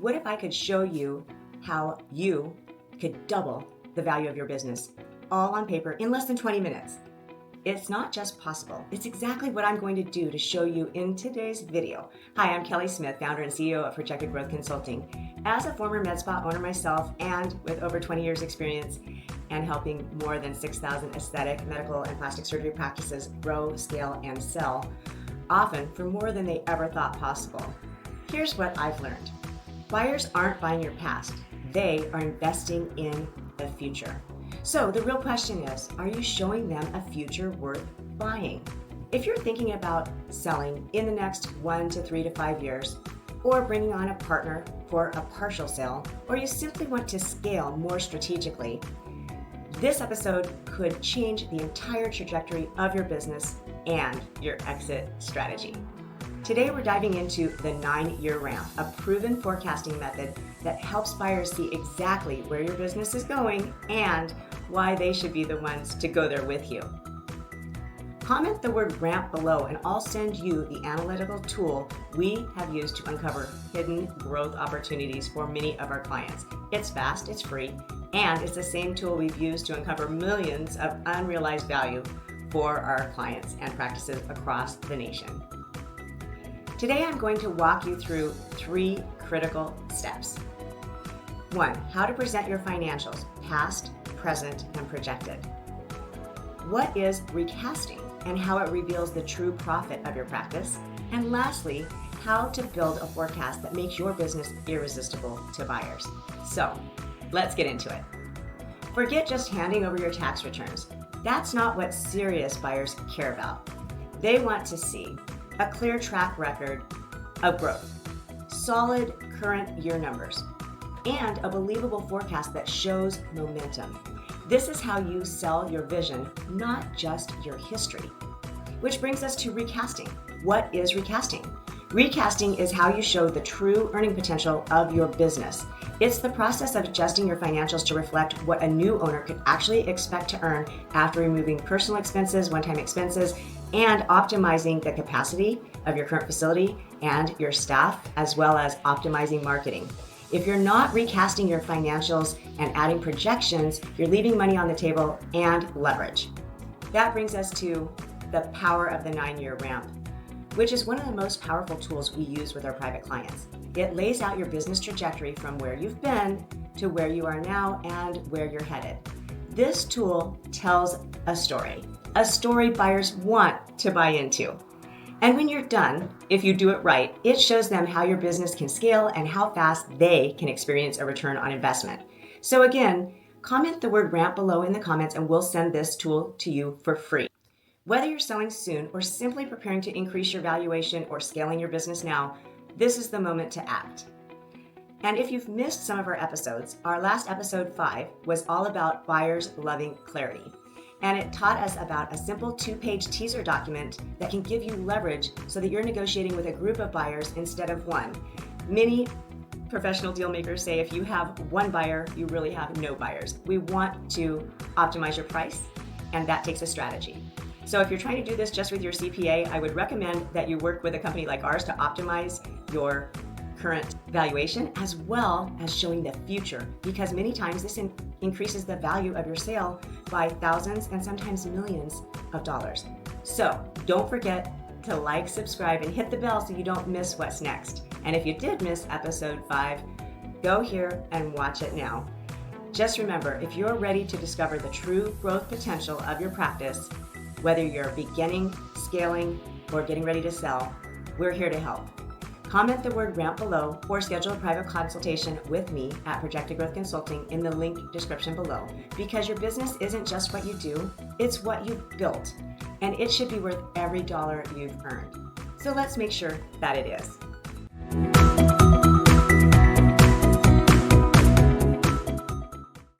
What if I could show you how you could double the value of your business, all on paper in less than 20 minutes? It's not just possible. It's exactly what I'm going to do to show you in today's video. Hi, I'm Kelly Smith, founder and CEO of Projected Growth Consulting. As a former medspa owner myself and with over 20 years experience and helping more than 6,000 aesthetic, medical, and plastic surgery practices grow, scale, and sell, often for more than they ever thought possible. Here's what I've learned. Buyers aren't buying your past. They are investing in the future. So the real question is, are you showing them a future worth buying? If you're thinking about selling in the next 1 to 3 to 5 years, or bringing on a partner for a partial sale, or you simply want to scale more strategically, this episode could change the entire trajectory of your business and your exit strategy. Today, we're diving into the 9-year ramp, a proven forecasting method that helps buyers see exactly where your business is going and why they should be the ones to go there with you. Comment the word ramp below and I'll send you the analytical tool we have used to uncover hidden growth opportunities for many of our clients. It's fast, it's free, and it's the same tool we've used to uncover millions of unrealized value for our clients and practices across the nation. Today, I'm going to walk you through 3 critical steps. 1, how to present your financials, past, present, and projected. What is recasting and how it reveals the true profit of your practice? And lastly, how to build a forecast that makes your business irresistible to buyers. So, let's get into it. Forget just handing over your tax returns. That's not what serious buyers care about. They want to see a clear track record of growth, solid current year numbers, and a believable forecast that shows momentum. This is how you sell your vision, not just your history. Which brings us to recasting. What is recasting? Recasting is how you show the true earning potential of your business. It's the process of adjusting your financials to reflect what a new owner could actually expect to earn after removing personal expenses, one-time expenses, and optimizing the capacity of your current facility and your staff, as well as optimizing marketing. If you're not recasting your financials and adding projections, you're leaving money on the table and leverage. That brings us to the power of the 9-year ramp, which is one of the most powerful tools we use with our private clients. It lays out your business trajectory from where you've been to where you are now and where you're headed. This tool tells a story buyers want to buy into. And when you're done, if you do it right, it shows them how your business can scale and how fast they can experience a return on investment. So again, comment the word ramp below in the comments and we'll send this tool to you for free. Whether you're selling soon or simply preparing to increase your valuation or scaling your business now, this is the moment to act. And if you've missed some of our episodes, our last episode 5 was all about buyers loving clarity. And it taught us about a simple 2-page teaser document that can give you leverage so that you're negotiating with a group of buyers instead of one. Many professional deal makers say if you have one buyer, you really have no buyers. We want to optimize your price, and that takes a strategy. So if you're trying to do this just with your CPA, I would recommend that you work with a company like ours to optimize your current valuation as well as showing the future, because many times this increases the value of your sale by thousands and sometimes millions of dollars. So don't forget to like, subscribe, and hit the bell so you don't miss what's next. And if you did miss episode 5, go here and watch it now. Just remember, if you're ready to discover the true growth potential of your practice, whether you're beginning, scaling, or getting ready to sell, we're here to help. Comment the word ramp below or schedule a private consultation with me at Projected Growth Consulting in the link description below, because your business isn't just what you do, it's what you've built, and it should be worth every dollar you've earned. So let's make sure that it is.